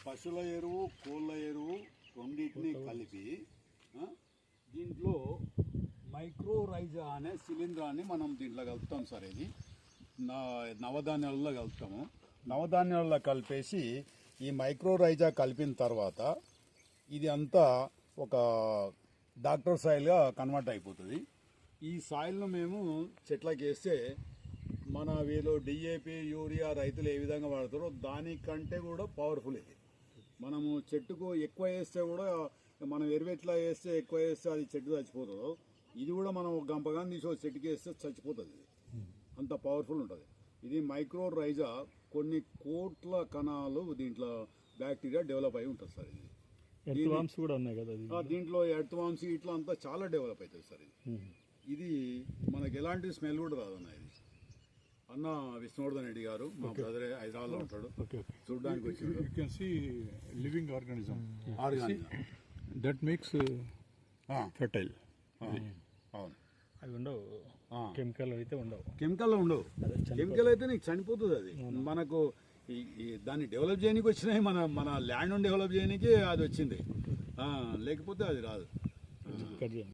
పశువుల ఎరువు కోళ్ళ ఎరువు రెండింటిని కలిపి దీంట్లో మైక్రోరైజా అనే శిలీంధ్రాన్ని మనం దీంట్లో కలుపుతాం సార్. ఇది నవధాన్యాలలో కలుపుతాము. నవధాన్యాలలో కలిపేసి ఈ మైక్రోరైజా కలిపిన తర్వాత ఇది అంతా ఒక డాక్టర్ సాయిల్గా కన్వర్ట్ అయిపోతుంది. ఈ సాయిల్ను మేము చెట్లకి వేస్తే మన వీళ్ళు డిఏపి యూరియా రైతులు ఏ విధంగా వాడతారో దానికంటే కూడా పవర్ఫుల్ ఇది. మనము చెట్టుకు ఎక్కువ వేస్తే కూడా మనం ఎరువు ఎట్లా వేస్తే ఎక్కువ వేస్తే అది చెట్టు చచ్చిపోతుందో ఇది కూడా మనం గంపగాని తీసి చెట్టుకి వేస్తే చచ్చిపోతుంది. అంత పవర్ఫుల్ ఉంటుంది ఇది. మైక్రోరైజా కొన్ని కోట్ల కణాలు దీంట్లో బ్యాక్టీరియా డెవలప్ అయి ఉంటుంది సార్. ఇది కూడా ఉన్నాయి కదా దీంట్లో ఎర్త్వామ్స్ ఇట్లా అంతా చాలా డెవలప్ అవుతుంది సార్. ఇది మనకి ఎలాంటి స్మెల్ కూడా రాదన్న. ఇది అన్న విష్ణువర్ధన్ రెడ్డి గారు మా బ్రదరే హైదరాబాద్లో ఉంటాడు. చూడడానికి వచ్చి living organism that makes fertile. అవును, అవి ఉండవు, కెమికల్ అయితే ఉండవు. కెమికల్ అయితే నీకు చనిపోతుంది. అది మనకు దాన్ని డెవలప్ చేయడానికి వచ్చినాయి. మన ల్యాండ్ డెవలప్ చేయడానికి అది వచ్చింది, లేకపోతే అది రాదు.